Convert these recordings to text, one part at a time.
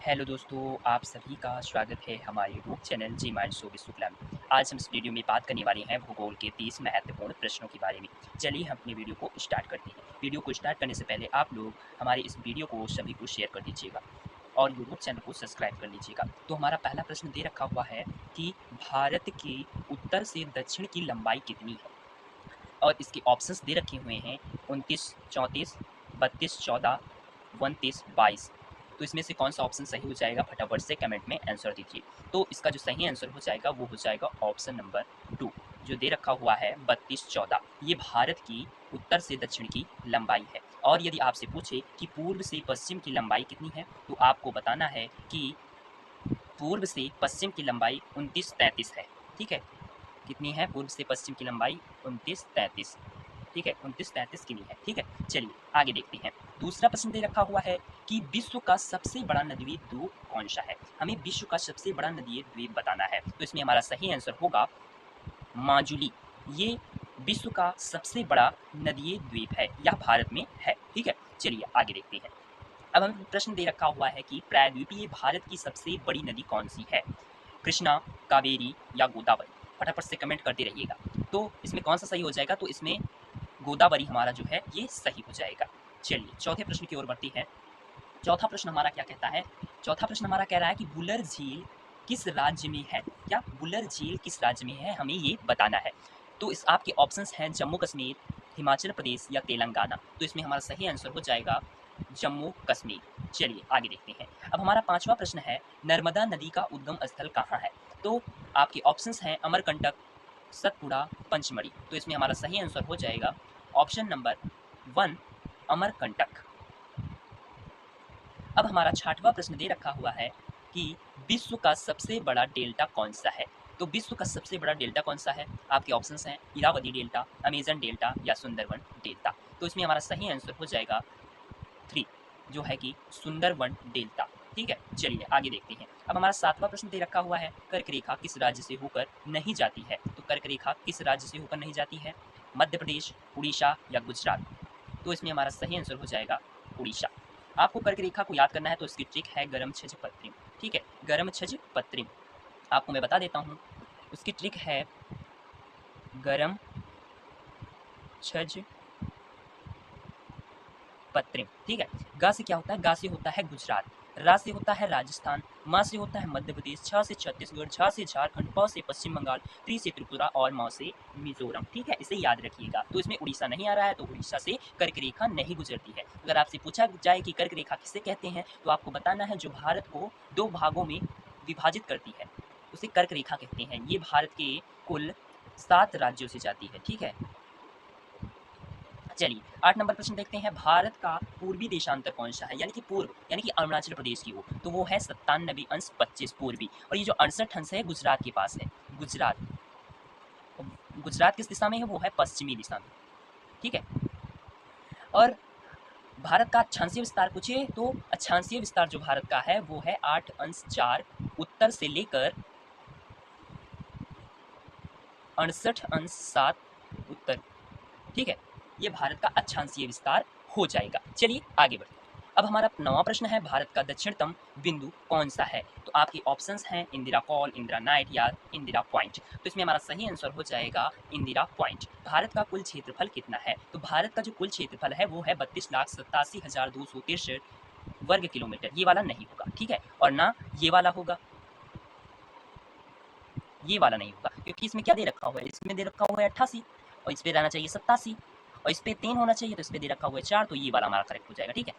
Hello दोस्तों, आप सभी का स्वागत है हमारे यूट्यूब चैनल जी माइंड शो शुक्ला में। आज हम इस वीडियो में बात करने वाले हैं भूगोल के 30 महत्वपूर्ण प्रश्नों के बारे में। चलिए हम अपनी वीडियो को स्टार्ट करते हैं। वीडियो को स्टार्ट करने से पहले आप लोग हमारे इस वीडियो को सभी को शेयर कर दीजिएगा और यूट्यूब चैनल को सब्सक्राइब कर लीजिएगा। तो हमारा पहला प्रश्न दे रखा हुआ है कि भारत के उत्तर से दक्षिण की लंबाई कितनी है, और इसके ऑप्शंस दे रखे हुए हैं 29, 34, 32, 14, 29, 22। तो इसमें से कौन सा ऑप्शन सही हो जाएगा, फटाफट से कमेंट में आंसर दीजिए। तो इसका जो सही आंसर हो जाएगा वो हो जाएगा ऑप्शन नंबर 2, जो दे रखा हुआ है 32, 14। ये भारत की उत्तर से दक्षिण की लंबाई है। और यदि आपसे पूछे कि पूर्व से पश्चिम की लंबाई कितनी है, तो आपको बताना है कि पूर्व से पश्चिम की लंबाई 29, 33 है। ठीक है, कितनी है पूर्व से पश्चिम की लंबाई? 29, 33। ठीक है, 29, 33 की नहीं है। ठीक है, चलिए आगे देखते हैं। दूसरा प्रश्न दे रखा हुआ है कि विश्व का सबसे बड़ा नदीय द्वीप कौन सा है। हमें विश्व का सबसे बड़ा नदीय द्वीप बताना है। तो इसमें हमारा सही आंसर होगा माजुली। ये विश्व का सबसे बड़ा नदीय द्वीप है, यह भारत में है। ठीक है, चलिए आगे देखते हैं। अब हमें प्रश्न दे रखा हुआ है कि प्रायद्वीपीय भारत की सबसे बड़ी नदी कौन सी है। कृष्णा, कावेरी या गोदावरी? फटाफट से कमेंट करते रहिएगा। तो इसमें कौन सा सही हो जाएगा? तो इसमें गोदावरी हमारा जो है ये सही हो जाएगा। चलिए चौथे प्रश्न की ओर बढ़ते हैं। चौथा प्रश्न हमारा क्या कहता है? चौथा प्रश्न हमारा कह रहा है कि बुलर झील किस राज्य में है। क्या बुलर झील किस राज्य में है, हमें ये बताना है। तो इस आपके ऑप्शंस हैं जम्मू कश्मीर, हिमाचल प्रदेश या तेलंगाना। तो इसमें हमारा सही आंसर हो जाएगा जम्मू कश्मीर। चलिए आगे देखते हैं। अब हमारा पांचवा प्रश्न है, नर्मदा नदी का उद्गम स्थल कहाँ है। तो आपके ऑप्शंस हैं अमरकंटक, सतपुड़ा, पंचमढ़ी। तो इसमें हमारा सही आंसर हो जाएगा ऑप्शन नंबर 1, अमरकंटक। अब हमारा छठवां प्रश्न दे रखा हुआ है कि विश्व का सबसे बड़ा डेल्टा कौन सा है। तो विश्व का सबसे बड़ा डेल्टा कौन सा है? आपके ऑप्शंस हैं इरावती डेल्टा, अमेजन डेल्टा या सुंदरवन डेल्टा। तो इसमें हमारा सही आंसर हो जाएगा 3, जो है कि सुंदरवन डेल्टा। ठीक है, चलिए आगे देखते हैं। अब हमारा सातवां प्रश्न दे रखा हुआ है, कर्क रेखा किस राज्य से होकर नहीं जाती है। तो कर्क रेखा किस राज्य से होकर नहीं जाती है? मध्य प्रदेश, उड़ीसा या गुजरात? तो इसमें हमारा सही आंसर हो जाएगा उड़ीसा। आपको कर्क रेखा को याद करना है, तो इसकी ट्रिक है गरम छज पत्रिम। ठीक है, गरम छज पत्रिम आपको मैं बता देता हूँ। उसकी ट्रिक है गरम छज पत्रिम। ठीक है, गा से क्या होता है? गा से होता है गुजरात, रा से होता है राजस्थान, मा से होता है मध्य प्रदेश, छ से छत्तीसगढ़, झा से झारखंड, प से पश्चिम बंगाल, त्री से त्रिपुरा और म से मिजोरम। ठीक है, इसे याद रखिएगा। तो इसमें उड़ीसा नहीं आ रहा है, तो उड़ीसा से कर्क रेखा नहीं गुजरती है। अगर आपसे पूछा जाए कि कर्क रेखा किसे कहते हैं, तो आपको बताना है जो भारत को 2 भागों में विभाजित करती है, उसे कर्क रेखा कहते हैं। ये भारत के कुल 7 राज्यों से जाती है। ठीक है, चलिए 8 नंबर प्रश्न देखते हैं। भारत का पूर्वी देशांतर कौन सा है, यानी कि पूर्व, यानी कि अरुणाचल प्रदेश की ओर। तो वो है 97 अंश 25 पूर्वी, और ये जो 68 अंश है गुजरात के पास है। गुजरात, गुजरात किस दिशा में है? वो है पश्चिमी दिशा में। ठीक है, और भारत का अक्षांशीय विस्तार पूछे तो अक्षांशीय विस्तार जो भारत का है वो है 8 अंश 4 उत्तर से लेकर 68 अंश 7 उत्तर। ठीक है, ये भारत का अक्षांशीय विस्तार हो जाएगा। चलिए आगे बढ़ते हैं। अब हमारा 9वां प्रश्न है, भारत का दक्षिणतम बिंदु कौन सा है। तो आपके ऑप्शंस हैं इंदिरा कॉल, इंदिरा नाइट या इंदिरा पॉइंट। तो इसमें हमारा सही आंसर हो जाएगा इंदिरा पॉइंट। भारत का कुल क्षेत्रफल कितना है? तो भारत का जो कुल क्षेत्रफल है वो है 32,87,263 वर्ग किलोमीटर। ये वाला नहीं होगा, ठीक है, और ना ये वाला होगा, ये वाला नहीं होगा, क्योंकि इसमें क्या दे रखा हुआ है? इसमें दे रखा हुआ है 88, और इस पे रहना चाहिए 87, और इस पे 3 होना चाहिए, तो इस पे दे रखा हुआ है 4, तो ये वाला हमारा करेक्ट हो जाएगा। ठीक है,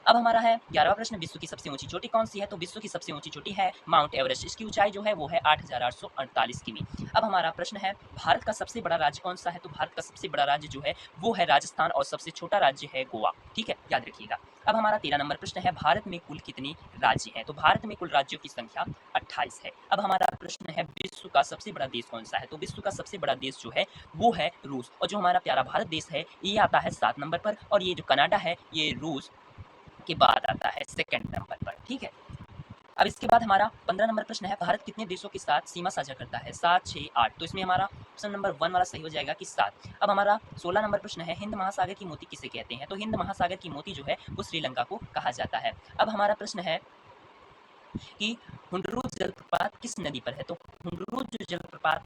अब हमारा है 11वां प्रश्न, विश्व की सबसे ऊंची चोटी कौन सी है। तो विश्व की सबसे ऊंची चोटी है माउंट एवरेस्ट। इसकी ऊंचाई जो है वो है 8,848 किमी। अब हमारा प्रश्न है, भारत का सबसे बड़ा राज्य कौन सा है। तो भारत का सबसे बड़ा राज्य जो है वो है राजस्थान, और सबसे छोटा राज्य है गोवा। ठीक है, याद रखिएगा। अब हमारा 13 नंबर प्रश्न है, भारत में कुल कितने राज्य हैं। तो भारत में कुल राज्यों की संख्या 28 है। अब हमारा प्रश्न है, विश्व का सबसे बड़ा देश कौन सा है। तो विश्व का सबसे बड़ा देश जो है वो है रूस, और जो हमारा प्यारा भारत देश है ये आता है 7 नंबर पर, और ये जो कनाडा है ये रूस के बाद आता है 2nd नंबर पर। ठीक है, अब इसके बाद हमारा 15 नंबर प्रश्न है, भारत कितने देशों के साथ सीमा साझा करता है। 7, 6, 8। तो इसमें हमारा ऑप्शन नंबर 1 वाला सही हो जाएगा कि 7। अब हमारा 16 नंबर प्रश्न है, हिंद महासागर की मोती किसे कहते हैं। तो हिंद महासागर की मोती जो है वो श्रीलंका को कहा जाता है। अब हमारा प्रश्न है कि हुंडरू जलप्रपात किस नदी पर है, तो हुंडरू जो जलप्रपात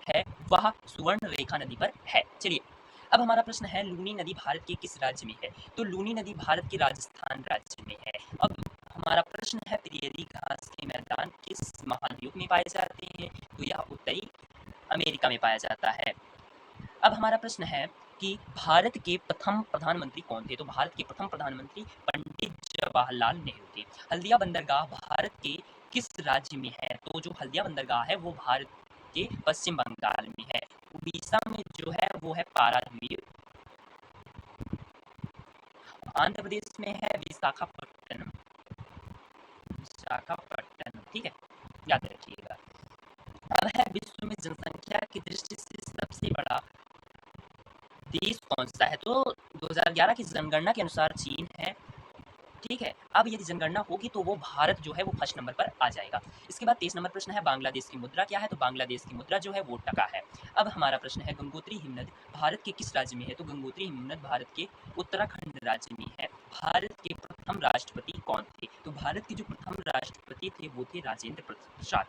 है वह सुवर्ण रेखा नदी पर है। चलिए अब हमारा प्रश्न है लूनी नदी भारत के किस राज्य में है, तो लूनी नदी भारत के राजस्थान राज्य में है। अब हमारा प्रश्न है प्रियरी घास के मैदान किस महाद्वीप में पाए जाते हैं, तो यह उत्तरी अमेरिका में पाया जाता है। अब हमारा प्रश्न है कि भारत के प्रथम प्रधानमंत्री कौन थे, तो भारत के प्रथम प्रधानमंत्री पंडित जवाहरलाल नेहरू थे। हल्दिया बंदरगाह भारत के किस राज्य में है, तो जो हल्दिया बंदरगाह है वो भारत के पश्चिम बंगाल में है। उड़ीसा में जो है वो है पारादीप। आंध्र प्रदेश में है विशाखापट्टनम। विशाखापट्टनम, ठीक है, याद रखिएगा। अब है विश्व में जनसंख्या की दृष्टि से सबसे बड़ा देश कौन सा है, तो 2011 की जनगणना के अनुसार चीन है। ठीक है, अब यदि जनगणना होगी तो वो भारत जो है वो फर्स्ट नंबर पर आ जाएगा। इसके बाद 23 नंबर प्रश्न है बांग्लादेश की मुद्रा क्या है, तो बांग्लादेश की मुद्रा जो है वो टका है। अब हमारा प्रश्न है गंगोत्री हिमनद भारत के किस राज्य में है, तो गंगोत्री हिमनद भारत के उत्तराखंड राज्य में है। भारत के प्रथम राष्ट्रपति कौन थे, तो भारत के जो प्रथम राष्ट्रपति थे वो थे राजेंद्र प्रसाद।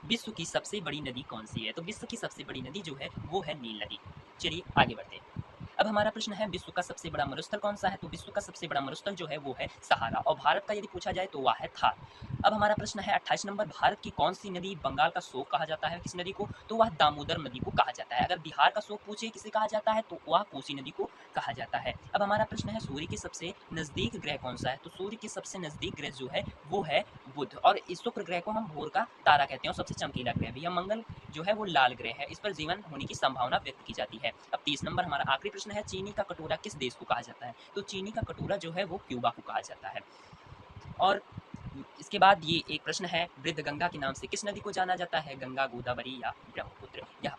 विश्व की सबसे बड़ी नदी कौन सी है, तो विश्व की सबसे बड़ी नदी जो है वो है नील नदी। चलिए आगे बढ़ते हैं। अब हमारा प्रश्न है विश्व का सबसे बड़ा मरुस्थल कौन सा है, तो विश्व का सबसे बड़ा मरुस्थल जो है वो है सहारा, और भारत का यदि पूछा जाए तो वह है थार। अब हमारा प्रश्न है 28 नंबर भारत की कौन सी नदी बंगाल का शोक कहा जाता है, किस नदी को, तो वह दामोदर नदी को कहा जाता है। अगर बिहार का शोक पूछे किसे कहा जाता है तो वह कोसी नदी को कहा जाता है। अब हमारा प्रश्न है सूर्य के सबसे नजदीक ग्रह कौन सा है, तो सूर्य के सबसे नजदीक ग्रह जो है वो है बुध, और इस शुक्र ग्रह को हम भोर का तारा कहते हैं और सबसे चमकीला ग्रह भी है। मंगल जो है वो लाल ग्रह है, इस पर जीवन होने की संभावना व्यक्त की जाती है। अब 30 नंबर हमारा आखिरी प्रश्न है चीनी का कटोरा किस देश को कहा जाता है, तो चीनी का कटोरा जो है वो क्यूबा को कहा जाता है। और इसके बाद ये एक प्रश्न है वृद्ध गंगा के नाम से किस नदी को जाना जाता है, गंगा, गोदावरी या ब्रह्मपुत्र। यह